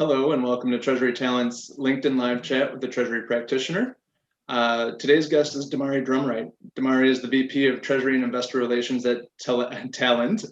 Hello and welcome to Treasury Talent's LinkedIn Live Chat with the Treasury Practitioner. Today's guest is Damaari Drumright. Damaari is the VP of Treasury and Investor Relations at Talend.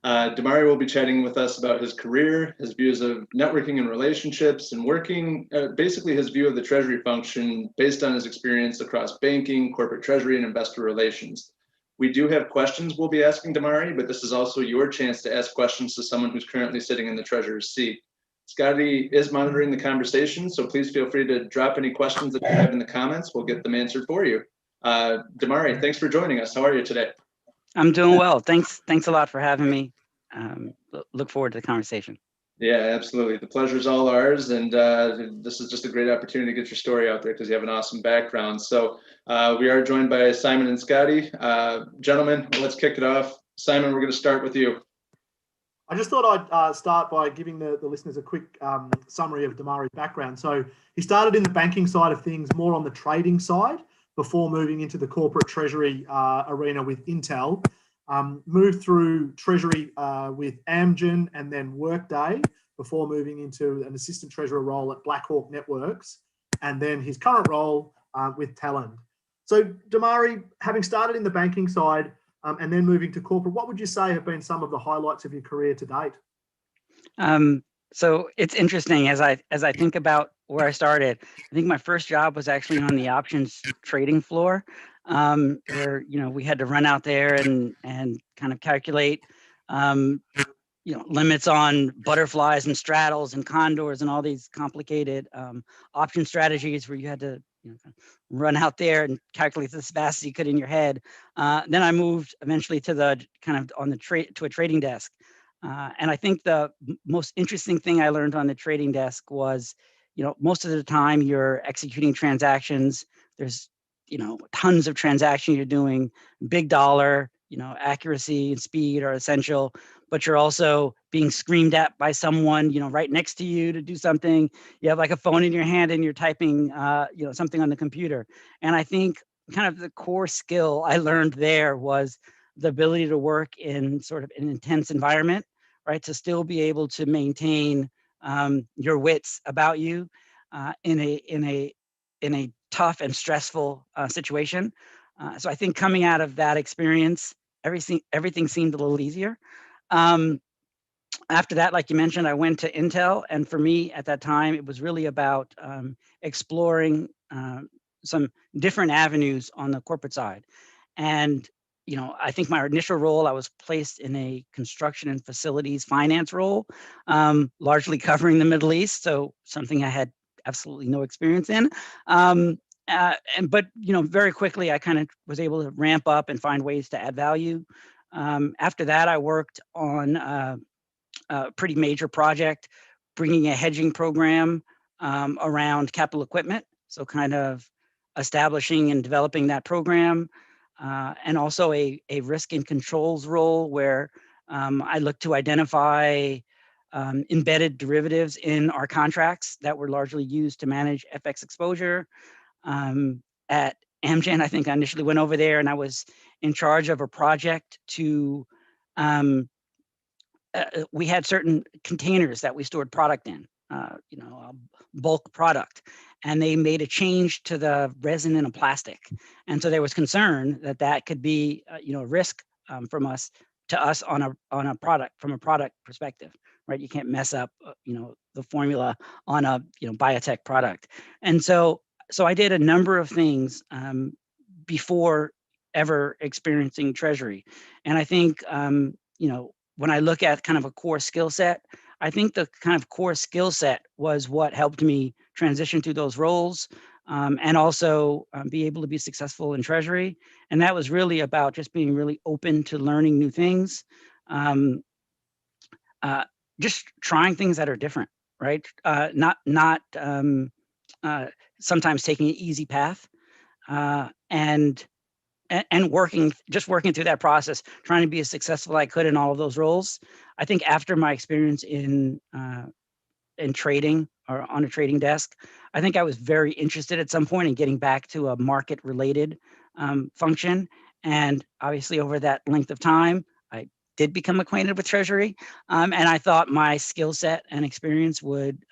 Damaari will be chatting with us about his career, his views of networking and relationships, and working, basically his view of the Treasury function based on his experience across banking, corporate treasury, and investor relations. We do have questions we'll be asking Damaari, but this is also your chance to ask questions to someone who's currently sitting in the Treasurer's seat. Scotty is monitoring the conversation, so please feel free to drop any questions that you have in the comments. We'll get them answered for you. Damaari, thanks for joining us. How are you today? I'm doing well. Thanks a lot for having me. Look forward to the conversation. Yeah, absolutely. The pleasure's all ours, and this is just a great opportunity to get your story out there because you have an awesome background. So we are joined by Simon and Scotty. Gentlemen, let's kick it off. Simon, we're going to start with you. I just thought I'd start by giving the listeners a quick summary of Damaari's background. So he started in the banking side of things, more on the trading side, before moving into the corporate treasury arena with Intel. Moved through treasury with Amgen and then Workday before moving into an assistant treasurer role at Blackhawk Networks, and then his current role with Talend. So Damaari, having started in the banking side, and then moving to corporate, what would you say have been some of the highlights of your career to date? So it's interesting as I think about where I started. I think my first job was actually on the options trading floor, where we had to run out there and kind of calculate limits on butterflies and straddles and condors and all these complicated option strategies where you had to run out there and calculate as fast as you could in your head. Then I moved eventually to the kind of on the to a trading desk. And I think the most interesting thing I learned on the trading desk was, most of the time you're executing transactions. There's, tons of transactions you're doing, big dollar, accuracy and speed are essential, but you're also being screamed at by someone, right next to you to do something. You have like a phone in your hand and you're typing, something on the computer. And I think kind of the core skill I learned there was the ability to work in sort of an intense environment, right? To still be able to maintain your wits about you in a tough and stressful situation. So I think coming out of that experience, everything seemed a little easier. After that, like you mentioned, I went to Intel, and for me at that time, it was really about exploring some different avenues on the corporate side. And I think my initial role, I was placed in a construction and facilities finance role, largely covering the Middle East, so something I had absolutely no experience in. But very quickly, I kind of was able to ramp up and find ways to add value. After that, I worked on a pretty major project, bringing a hedging program around capital equipment. So kind of establishing and developing that program, and also a risk and controls role where I looked to identify embedded derivatives in our contracts that were largely used to manage FX exposure. At Amgen, I think I initially went over there and I was in charge of a project to, we had certain containers that we stored product in, bulk product, and they made a change to the resin in a plastic. And so there was concern that could be, a risk from us to us on a product, from a product perspective, right? You can't mess up, the formula on a, biotech product. And so I did a number of things before ever experiencing Treasury. And I think, when I look at kind of a core skill set, I think the kind of core skill set was what helped me transition through those roles, and also be able to be successful in Treasury. And that was really about just being really open to learning new things, just trying things that are different, right? Not sometimes taking an easy path, and working through that process, trying to be as successful as I could in all of those roles. I think after my experience in trading or on a trading desk, I think I was very interested at some point in getting back to a market-related function. And obviously over that length of time, I did become acquainted with Treasury, and I thought my skill set and experience would,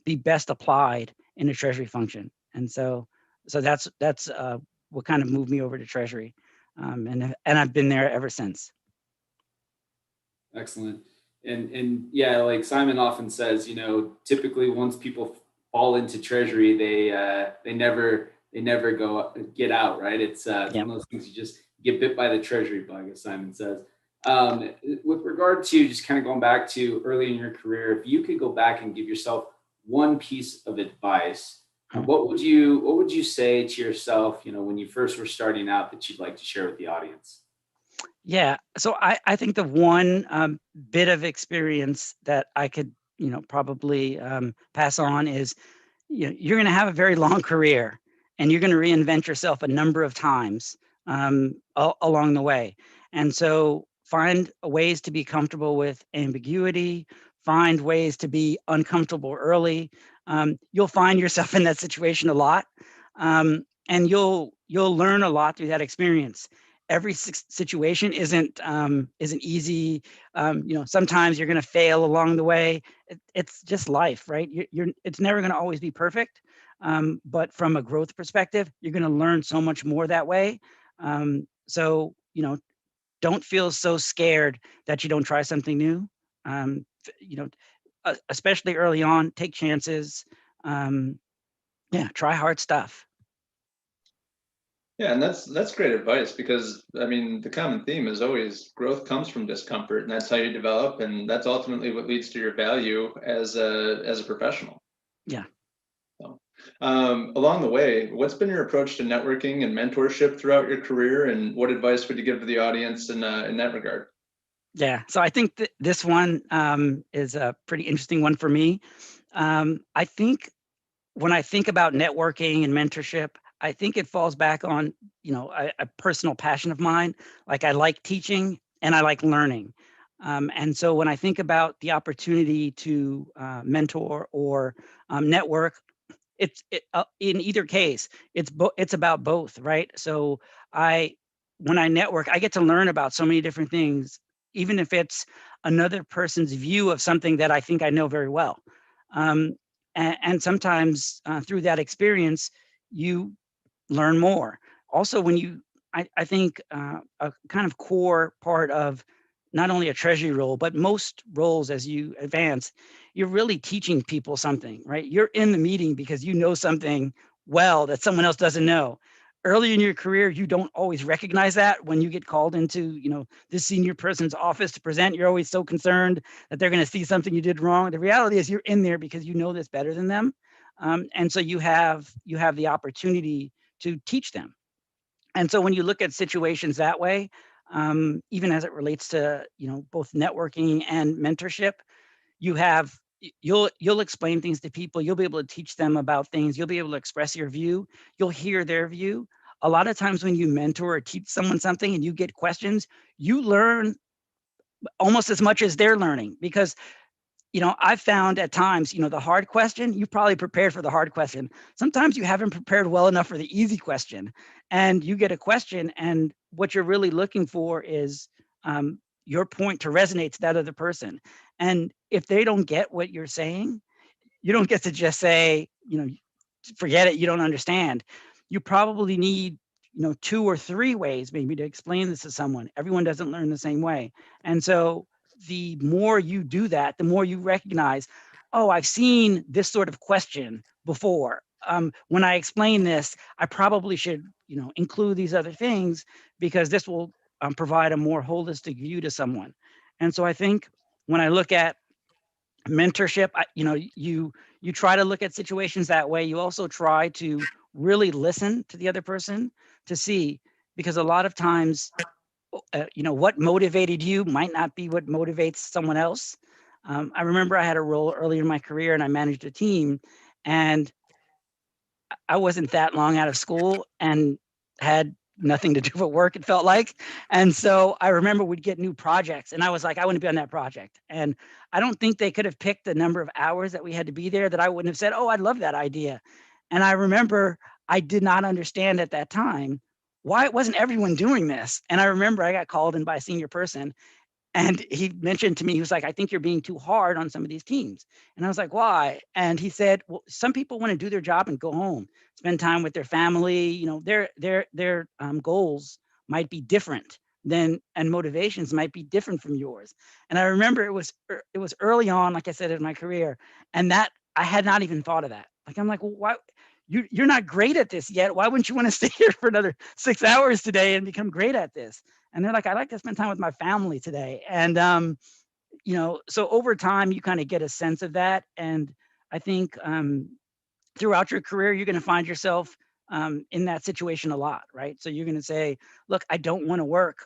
be best applied in a Treasury function. And so that's what kind of moved me over to Treasury, and I've been there ever since. Excellent. And yeah, like Simon often says, typically once people fall into Treasury, they never get out, right? It's one of those things, you just get bit by the Treasury bug, as Simon says. With regard to just kind of going back to early in your career, if you could go back and give yourself one piece of advice, what would you say to yourself, when you first were starting out, that you'd like to share with the audience? Yeah. So I think the one bit of experience that I could, probably pass on is, you're going to have a very long career, and you're going to reinvent yourself a number of times along the way. And so find ways to be comfortable with ambiguity, find ways to be uncomfortable early. You'll find yourself in that situation a lot, and you'll learn a lot through that experience. Every situation isn't easy. Sometimes you're going to fail along the way. It's just life, right? It's never going to always be perfect. But from a growth perspective, you're going to learn so much more that way. So don't feel so scared that you don't try something new. Especially early on, take chances. Try hard stuff. Yeah, and that's great advice, because the common theme is always growth comes from discomfort, and that's how you develop, and that's ultimately what leads to your value as a professional. Yeah. So, along the way, what's been your approach to networking and mentorship throughout your career, and what advice would you give to the audience in that regard? Yeah, so I think this one is a pretty interesting one for me. I think when I think about networking and mentorship, I think it falls back on, a personal passion of mine. Like, I like teaching and I like learning. And so when I think about the opportunity to mentor or network, in either case, it's about both, right? So when I network, I get to learn about so many different things, even if it's another person's view of something that I think I know very well. And sometimes through that experience, you learn more. Also, I think a kind of core part of not only a Treasury role, but most roles as you advance, you're really teaching people something, right? You're in the meeting because you know something well that someone else doesn't know. Early in your career, you don't always recognize that. When you get called into, this senior person's office to present, you're always so concerned that they're going to see something you did wrong. The reality is you're in there because you know this better than them. And so you have the opportunity to teach them. And so when you look at situations that way, even as it relates to, both networking and mentorship, you'll explain things to people. You'll be able to teach them about things. You'll be able to express your view. You'll hear their view. A lot of times when you mentor or teach someone something and you get questions, you learn almost as much as they're learning, because I've found at times, the hard question, you probably prepared for the hard question. Sometimes you haven't prepared well enough for the easy question, and you get a question, and what you're really looking for is your point to resonate to that other person. And if they don't get what you're saying, you don't get to just say, forget it, you don't understand. You probably need, 2 or 3 ways maybe to explain this to someone. Everyone doesn't learn the same way. And so the more you do that, the more you recognize, oh, I've seen this sort of question before. When I explain this, I probably should, include these other things, because this will provide a more holistic view to someone. And so I think when I look at mentorship, you try to look at situations that way. You also try to really listen to the other person to see, because a lot of times, what motivated you might not be what motivates someone else. I remember I had a role earlier in my career and I managed a team, and I wasn't that long out of school and had nothing to do but work, it felt like. And so I remember we'd get new projects and I was like, I want to be on that project. And I don't think they could have picked the number of hours that we had to be there that I wouldn't have said, oh, I'd love that idea. And I remember I did not understand at that time why wasn't everyone doing this? And I remember I got called in by a senior person, and he mentioned to me, he was like, I think you're being too hard on some of these teams. And I was like, why? And he said, well, some people want to do their job and go home, spend time with their family. You know, their goals might be different than, and motivations might be different from yours. And I remember it was early on, like I said, in my career, and that I had not even thought of that. Like, I'm like, well, why? You're not great at this yet. Why wouldn't you want to stay here for another 6 hours today and become great at this? And they're like, I like to spend time with my family today. And, you know, so over time, you kind of get a sense of that. And I think throughout your career, you're going to find yourself in that situation a lot, right? So you're going to say, look, I don't want to work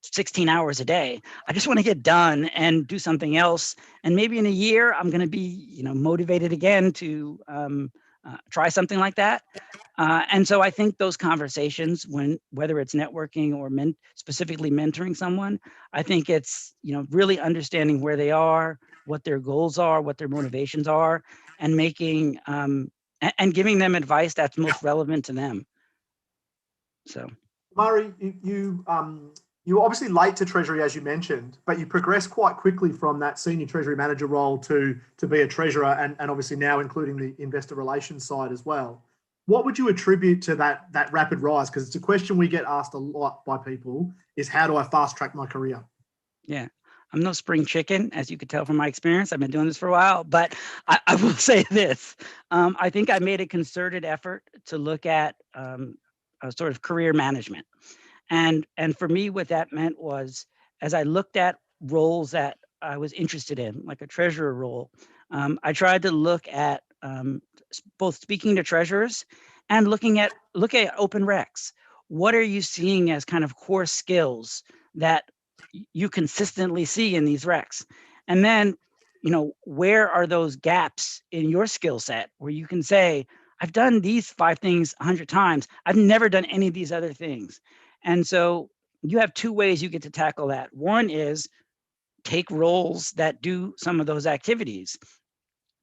16 hours a day. I just want to get done and do something else. And maybe in a year, I'm going to be, you know, motivated again to try something like that. And so I think those conversations, whether it's networking or specifically mentoring someone, I think it's, you know, really understanding where they are, what their goals are, what their motivations are, and making and giving them advice that's most relevant to them. So, Murray, you obviously late to Treasury, as you mentioned, but you progressed quite quickly from that senior Treasury manager role to be a treasurer, and obviously now including the investor relations side as well. What would you attribute to that rapid rise? Because it's a question we get asked a lot by people, is how do I fast track my career? Yeah, I'm no spring chicken, as you could tell from my experience. I've been doing this for a while, but I will say this. I think I made a concerted effort to look at a sort of career management. And for me, what that meant was, as I looked at roles that I was interested in, like a treasurer role, I tried to look at both speaking to treasurers and looking at open recs. What are you seeing as kind of core skills that you consistently see in these recs? And then, you know, where are those gaps in your skill set where you can say, I've done these 5 things 100 times. I've never done any of these other things. And so you have 2 ways you get to tackle that. One is take roles that do some of those activities.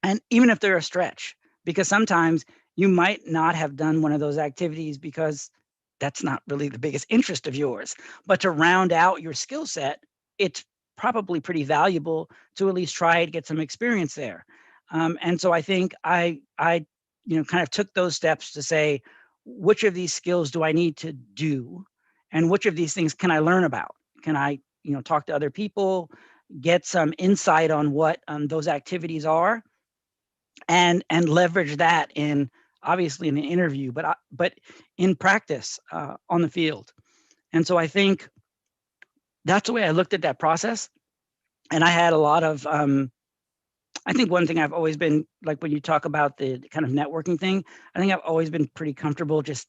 And even if they're a stretch, because sometimes you might not have done one of those activities because that's not really the biggest interest of yours. But to round out your skill set, it's probably pretty valuable to at least try it, get some experience there. And so I think I you know, kind of took those steps to say, which of these skills do I need to do? And which of these things can I learn about? Can I, you know, talk to other people, get some insight on what those activities are, and leverage that in, obviously in an interview, but in practice on the field. And so I think that's the way I looked at that process. And I had a lot of, I think one thing I've always been, like when you talk about the kind of networking thing, I think I've always been pretty comfortable just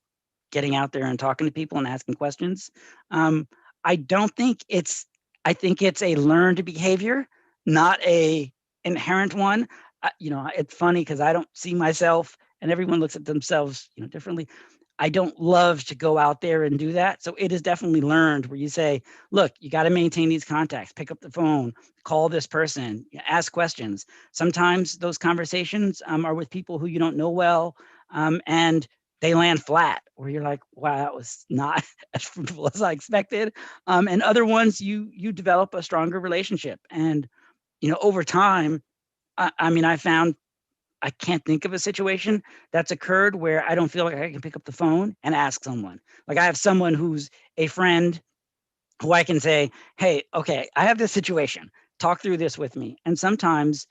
getting out there and talking to people and asking questions. I don't think I think it's a learned behavior, not a inherent one. You know, it's funny because I don't see myself, and everyone looks at themselves, you know, differently. I don't love to go out there and do that. So it is definitely learned, where you say, look, you got to maintain these contacts, pick up the phone, call this person, ask questions. Sometimes those conversations are with people who you don't know well, and they land flat, where you're like, wow, that was not as fruitful as I expected. And other ones, you develop a stronger relationship. And, you know, over time, I mean, I found I can't think of a situation that's occurred where I don't feel like I can pick up the phone and ask someone. Like, I have someone who's a friend who I can say, hey, okay, I have this situation. Talk through this with me. And sometimes,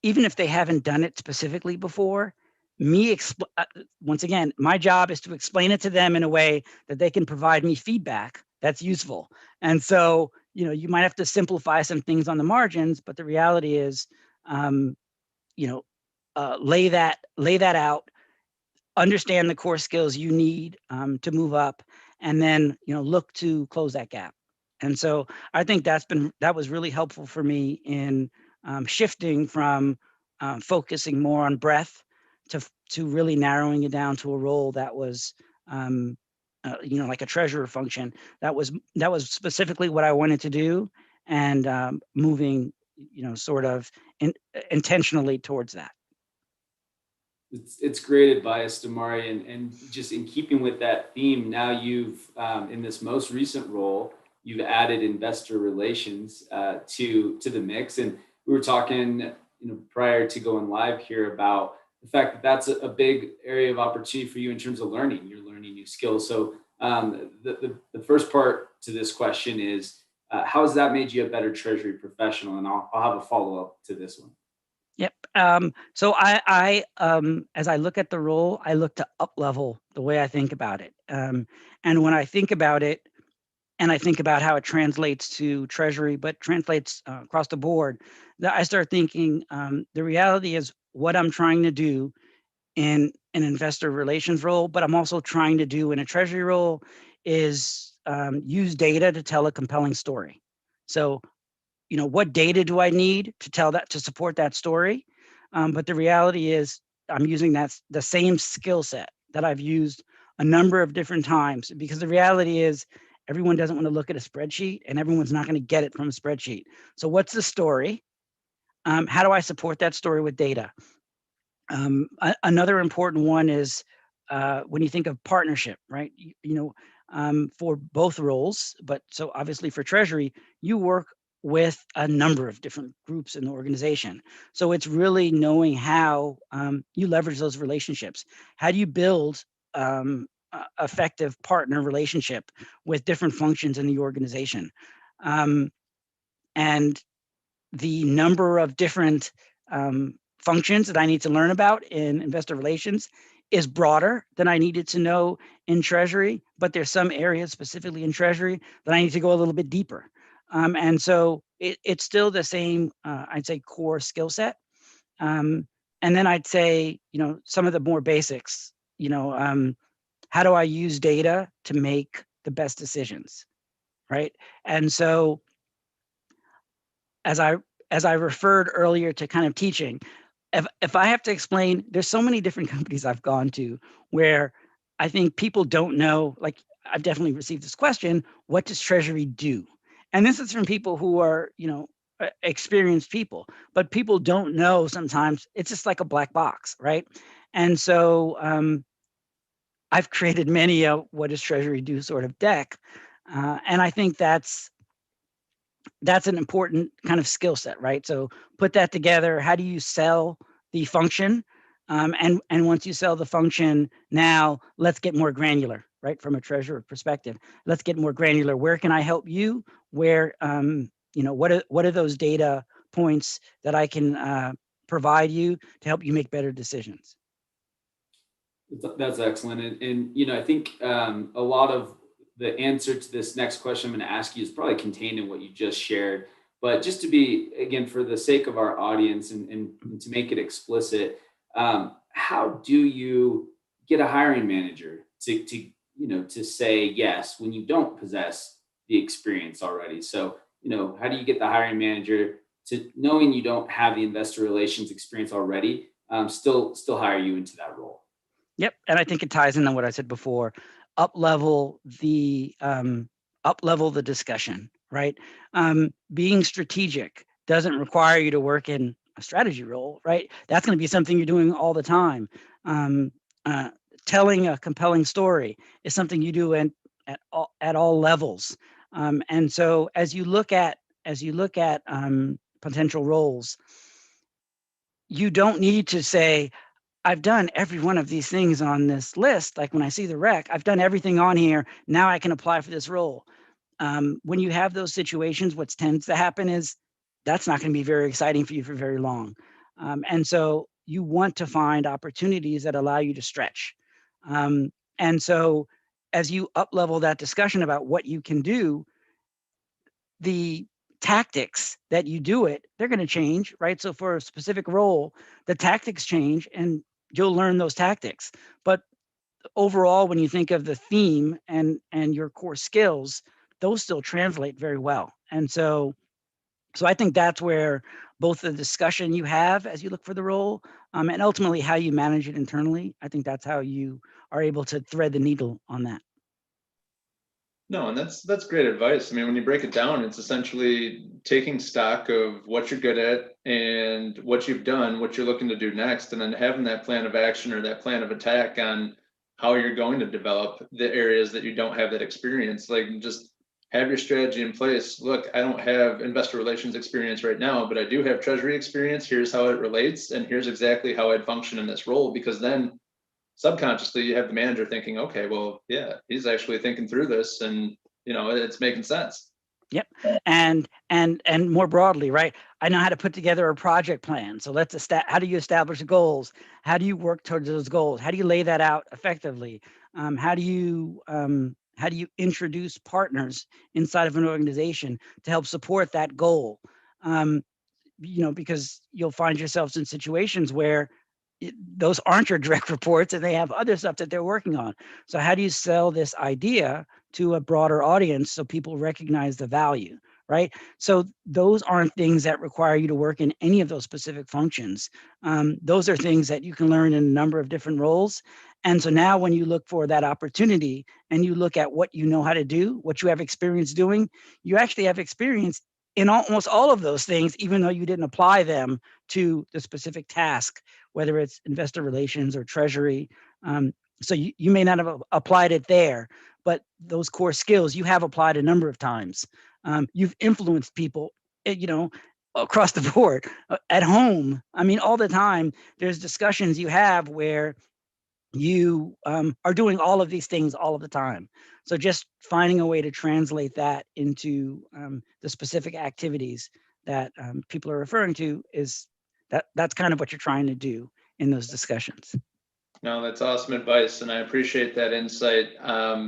even if they haven't done it specifically before, once again, my job is to explain it to them in a way that they can provide me feedback that's useful. And so, you know, you might have to simplify some things on the margins, but the reality is, you know, lay that out, understand the core skills you need to move up, and then, you know, look to close that gap. And so I think that was really helpful for me in shifting from focusing more on breadth to really narrowing it down to a role that was, you know, like a treasurer function. That was specifically what I wanted to do, and moving, you know, sort of intentionally towards that. It's great advice, Damaari, and just in keeping with that theme, now you've in this most recent role, you've added investor relations to the mix, and we were talking, prior to going live here about the fact that that's a big area of opportunity for you in terms of learning. You're learning new skills. So the first part to this question is, how has that made you a better treasury professional? And I'll have a follow up to this one. Yep. So as I look at the role, I look to up level the way I think about it. And when I think about it, and I think about how it translates to treasury, but translates across the board, that I start thinking the reality is what I'm trying to do in an investor relations role, but I'm also trying to do in a treasury role is use data to tell a compelling story. So, what data do I need to tell that, to support that story? But the reality is I'm using the same skill set that I've used a number of different times, because the reality is everyone doesn't want to look at a spreadsheet and everyone's not going to get it from a spreadsheet. So what's the story? How do I support that story with data? Another important one is when you think of partnership, right? For both roles, but so obviously for treasury, you work with a number of different groups in the organization. So it's really knowing how you leverage those relationships. How do you build effective partner relationship with different functions in the organization? And the number of different functions that I need to learn about in investor relations is broader than I needed to know in treasury, but there's some areas specifically in treasury that I need to go a little bit deeper. And so it's still the same, I'd say, core skill set. And then I'd say, some of the more basics, how do I use data to make the best decisions, right? And so as I referred earlier to kind of teaching, if I have to explain, there's so many different companies I've gone to where I think people don't know, like I've definitely received this question, what does treasury do? And this is from people who are, experienced people, but people don't know sometimes. It's just like a black box, right? And so I've created many what does treasury do sort of deck. And I think that's an important kind of skill set, right? So put that together. How do you sell the function? And once you sell the function, now let's get more granular, right? From a treasurer perspective, let's get more granular. Where can I help you? Where, what are those data points that I can provide you to help you make better decisions? That's excellent. And I think a lot of the answer to this next question I'm going to ask you is probably contained in what you just shared. But just to be, again, for the sake of our audience and to make it explicit, how do you get a hiring manager to say yes when you don't possess the experience already? So, how do you get the hiring manager to, knowing you don't have the investor relations experience already, still hire you into that role? Yep, and I think it ties into what I said before. Up level the discussion, right? Being strategic doesn't require you to work in a strategy role, right? That's going to be something you're doing all the time. Telling a compelling story is something you do at all levels. And so as you look at potential roles, you don't need to say, I've done every one of these things on this list. Like when I see the rec, I've done everything on here. Now I can apply for this role. When you have those situations, what tends to happen is that's not going to be very exciting for you for very long. And so you want to find opportunities that allow you to stretch. And so as you up-level that discussion about what you can do, the tactics that you do it, they're going to change, right? So for a specific role, the tactics change and you'll learn those tactics. But overall, when you think of the theme and your core skills, those still translate very well. And so I think that's where both the discussion you have as you look for the role and ultimately how you manage it internally, I think that's how you are able to thread the needle on that. No, and that's great advice. I mean, when you break it down, it's essentially taking stock of what you're good at and what you've done, what you're looking to do next, and then having that plan of action or that plan of attack on how you're going to develop the areas that you don't have that experience. Like, just have your strategy in place. Look, I don't have investor relations experience right now, but I do have treasury experience. Here's how it relates, and here's exactly how I'd function in this role. Because then subconsciously you have the manager thinking, okay, well, yeah, he's actually thinking through this, and it's making sense. Yep. And more broadly, right? I know how to put together a project plan. So how do you establish goals? How do you work towards those goals? How do you lay that out effectively? How do you introduce partners inside of an organization to help support that goal? Because you'll find yourselves in situations where those aren't your direct reports and they have other stuff that they're working on. So how do you sell this idea to a broader audience so people recognize the value, right? So those aren't things that require you to work in any of those specific functions. Those are things that you can learn in a number of different roles. And so now when you look for that opportunity and you look at what you know how to do, what you have experience doing, you actually have experience in almost all of those things, even though you didn't apply them to the specific task, whether it's investor relations or treasury. So you may not have applied it there, but those core skills you have applied a number of times. You've influenced people, across the board, at home. I mean, all the time, there's discussions you have where you are doing all of these things all of the time. So just finding a way to translate that into the specific activities that people are referring to that's kind of what you're trying to do in those discussions. No, that's awesome advice, and I appreciate that insight.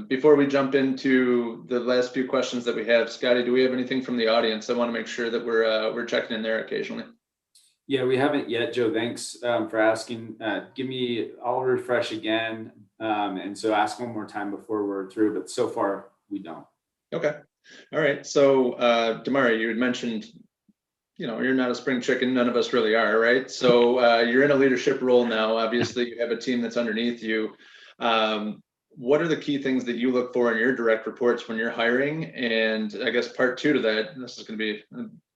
Before we jump into the last few questions that we have, Scotty, do we have anything from the audience? I want to make sure that we're checking in there occasionally. Yeah, we haven't yet, Joe. Thanks for asking. I'll refresh again. And so ask one more time before we're through, but so far we don't. Okay. All right. So Damaari, you had mentioned, you're not a spring chicken. None of us really are, right? So you're in a leadership role now. Obviously, you have a team that's underneath you. What are the key things that you look for in your direct reports when you're hiring? And I guess part two to that, and this is going to be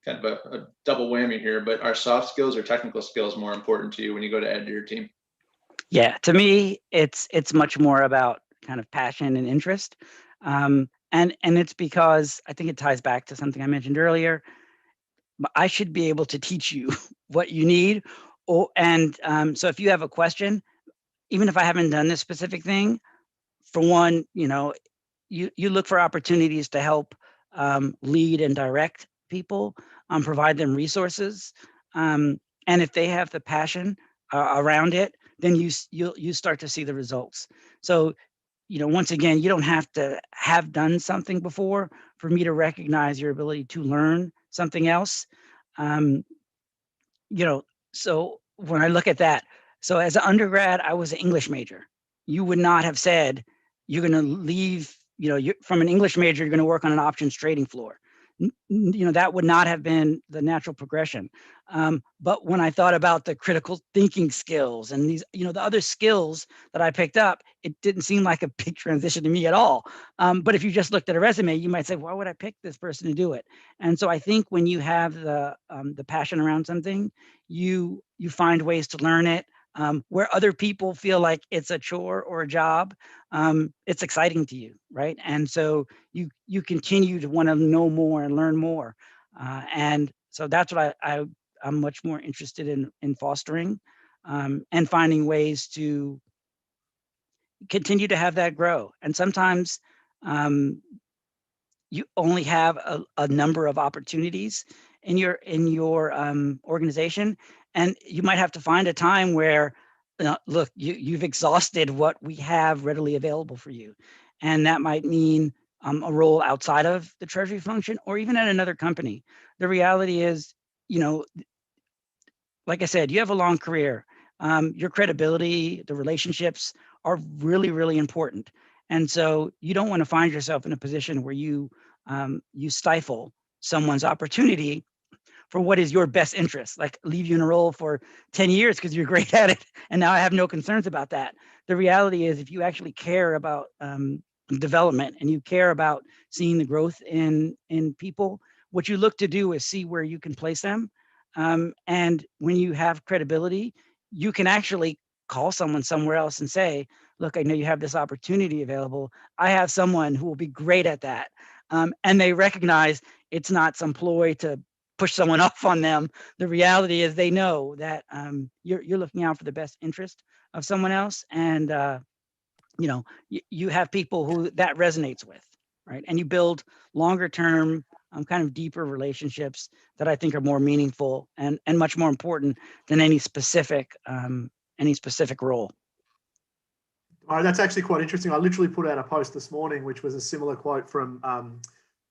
kind of a double whammy here, but are soft skills or technical skills more important to you when you go to add to your team? Yeah, to me, it's much more about kind of passion and interest. And it's because I think it ties back to something I mentioned earlier. I should be able to teach you what you need. So if you have a question, even if I haven't done this specific thing, for one, you look for opportunities to help lead and direct people, provide them resources. And if they have the passion around it, then you start to see the results. So, once again, you don't have to have done something before for me to recognize your ability to learn something else. So when I look at that, so as an undergrad, I was an English major. You would not have said you're going to leave, from an English major, you're going to work on an options trading floor. That would not have been the natural progression. But when I thought about the critical thinking skills and these, the other skills that I picked up, it didn't seem like a big transition to me at all. But if you just looked at a resume, you might say, why would I pick this person to do it? And so I think when you have the passion around something, you find ways to learn it. Where other people feel like it's a chore or a job, it's exciting to you, right? And so you continue to want to know more and learn more. And so that's what I'm much more interested in fostering and finding ways to continue to have that grow. And sometimes you only have a number of opportunities in your organization, and you might have to find a time where, look, you've exhausted what we have readily available for you, and that might mean a role outside of the treasury function or even at another company. The reality is, like I said, you have a long career. Your credibility, the relationships are really, really important. And so you don't want to find yourself in a position where you stifle someone's opportunity for what is your best interest, like leave you in a role for 10 years because you're great at it. And now I have no concerns about that. The reality is if you actually care about development and you care about seeing the growth in people, what you look to do is see where you can place them. And when you have credibility, you can actually call someone somewhere else and say, look, I know you have this opportunity available. I have someone who will be great at that. And they recognize it's not some ploy to push someone off on them. The reality is they know that you're looking out for the best interest of someone else. And, you know, you have people who that resonates with, right? And you build longer term, kind of deeper relationships that I think are more meaningful and much more important than any specific role. All right, that's actually quite interesting. I literally put out a post this morning, which was a similar quote from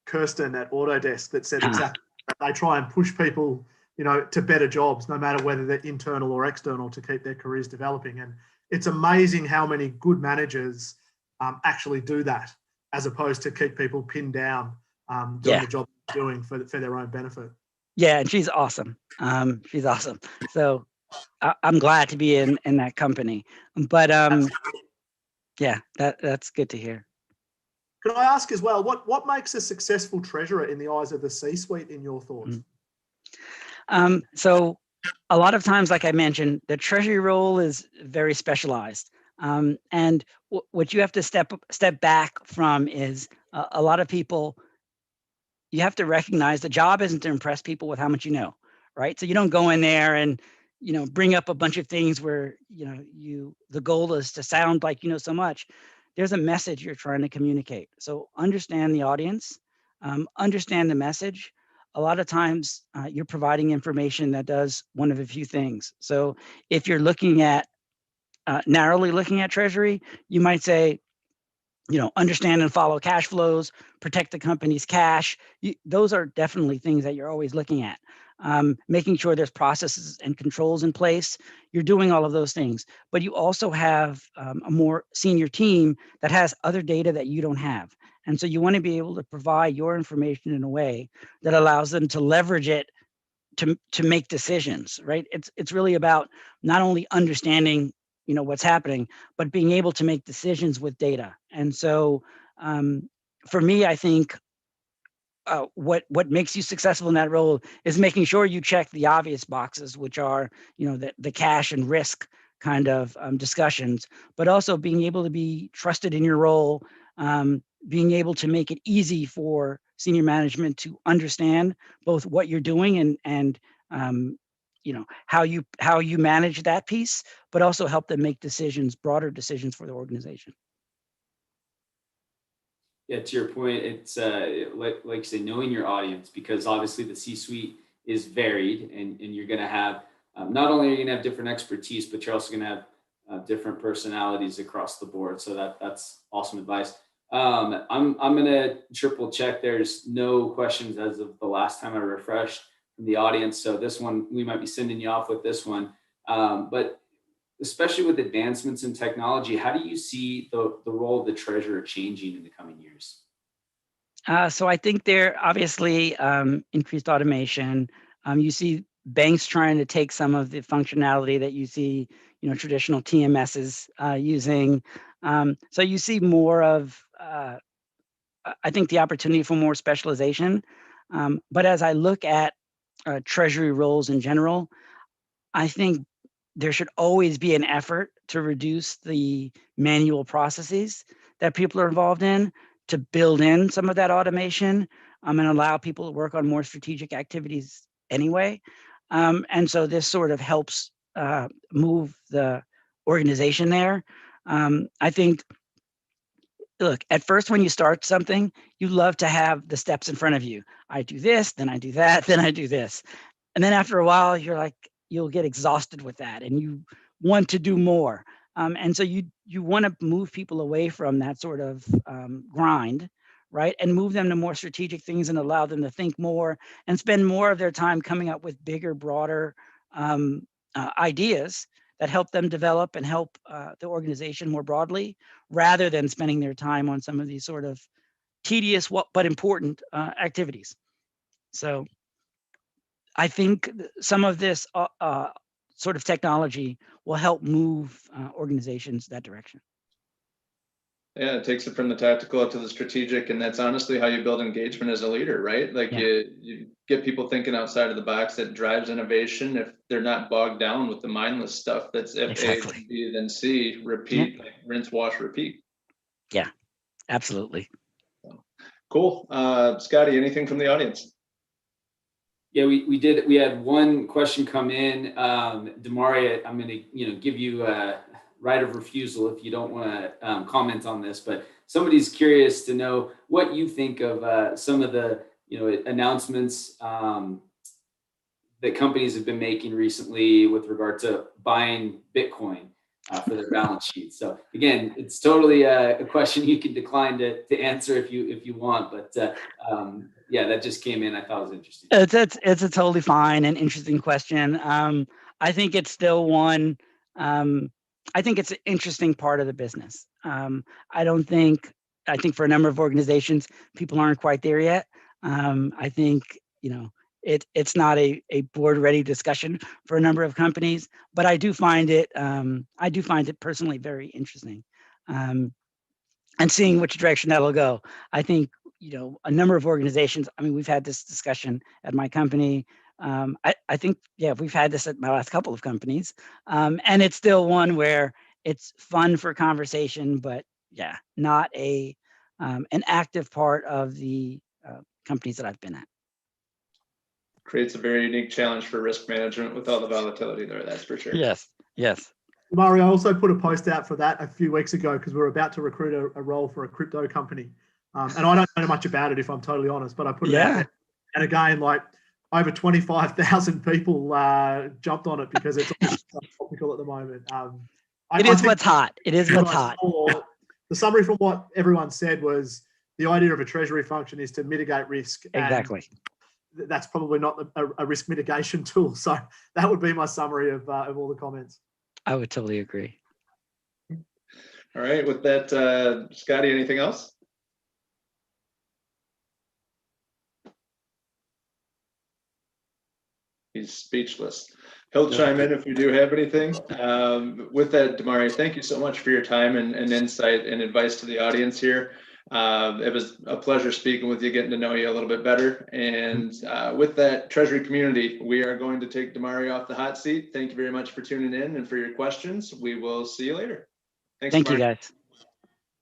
Kirsten at Autodesk that said exactly that. They try and push people, you know, to better jobs, no matter whether they're internal or external, to keep their careers developing. And it's amazing how many good managers actually do that, as opposed to keep people pinned down doing the job they're doing for their own benefit. Yeah, and she's awesome. She's awesome. So I'm glad to be in that company. But yeah, that's good to hear. Can I ask as well, what makes a successful treasurer in the eyes of the C-suite, in your thoughts? So a lot of times, like I mentioned, the treasury role is very specialized. And what you have to step back from is a lot of people, you have to recognize the job isn't to impress people with how much you know, right? So you don't go in there and, you know, bring up a bunch of things where, you know, the goal is to sound like you know so much. There's a message you're trying to communicate. So understand the audience, understand the message. A lot of times you're providing information that does one of a few things. So if you're looking at, narrowly looking at treasury, you might say, you know, understand and follow cash flows, protect the company's cash. Those are definitely things that you're always looking at. Making sure there's processes and controls in place. You're doing all of those things, but you also have a more senior team that has other data that you don't have. And so you want to be able to provide your information in a way that allows them to leverage it to make decisions, right? It's really about not only understanding, you know, what's happening, but being able to make decisions with data. And so for me, I think what makes you successful in that role is making sure you check the obvious boxes, which are, you know, the cash and risk kind of discussions, but also being able to be trusted in your role, being able to make it easy for senior management to understand both what you're doing and you know, how you manage that piece, but also help them make decisions, broader decisions for the organization. Yeah, to your point, it's like you say, knowing your audience, because obviously the C-suite is varied, and you're going to have not only are you going to have different expertise, but you're also going to have different personalities across the board. So that's awesome advice. I'm going to triple check. There's no questions as of the last time I refreshed from the audience. So this one, we might be sending you off with this one. But especially with advancements in technology, how do you see the role of the treasurer changing in the coming years? So I think there obviously increased automation. You see banks trying to take some of the functionality that you see, you know, traditional TMSs using. So you see more of, I think, the opportunity for more specialization. But as I look at treasury roles in general, I think there should always be an effort to reduce the manual processes that people are involved in, to build in some of that automation and allow people to work on more strategic activities anyway. And so this sort of helps move the organization there. I think, look, at first when you start something, you love to have the steps in front of you. I do this, then I do that, then I do this. And then after a while, you're like, you'll get exhausted with that and you want to do more. And so you want to move people away from that sort of grind, right? And move them to more strategic things and allow them to think more and spend more of their time coming up with bigger, broader ideas that help them develop and help the organization more broadly, rather than spending their time on some of these sort of tedious but important activities. So I think some of this sort of technology will help move organizations that direction. Yeah, it takes it from the tactical up to the strategic, and that's honestly how you build engagement as a leader, right? Like you get people thinking outside of the box. That drives innovation. If they're not bogged down with the mindless stuff that's if Exactly. A, B, then C, repeat, like rinse, wash, repeat. Yeah, absolutely. Cool. Scotty, anything from the audience? Yeah, we had one question come in. Damaari, I'm going to give you a right of refusal if you don't want to comment on this, but somebody's curious to know what you think of some of the announcements that companies have been making recently with regard to buying Bitcoin for their balance sheet. So again, it's totally a question you can decline to answer if you want, but yeah, that just came in. I thought it was interesting. It's a totally fine and interesting question. I think it's still one. I think it's an interesting part of the business. I think for a number of organizations, people aren't quite there yet. I think it's not a board ready discussion for a number of companies, but I do find it personally very interesting, and seeing which direction that'll go. I think a number of organizations. I mean, we've had this discussion at my company. I think we've had this at my last couple of companies, and it's still one where it's fun for conversation, but not an active part of the companies that I've been at. Creates a very unique challenge for risk management with all the volatility there, that's for sure. Yes. Damaari, I also put a post out for that a few weeks ago because we were about to recruit a role for a crypto company. And I don't know much about it, if I'm totally honest, but I put it out there. And again, like over 25,000 people jumped on it because it's topical at the moment. It is what's hot. The summary from what everyone said was the idea of a treasury function is to mitigate risk. Exactly. That's probably not a risk mitigation tool. So that would be my summary of all the comments. I would totally agree. All right. With that, Scotty, anything else? He's speechless. He'll chime in if we do have anything. With that, Damaari, thank you so much for your time and insight and advice to the audience here. It was a pleasure speaking with you, getting to know you a little bit better. And with that, Treasury community, we are going to take Damaari off the hot seat. Thank you very much for tuning in and for your questions. We will see you later. Thanks, Thank Damaari. you, guys.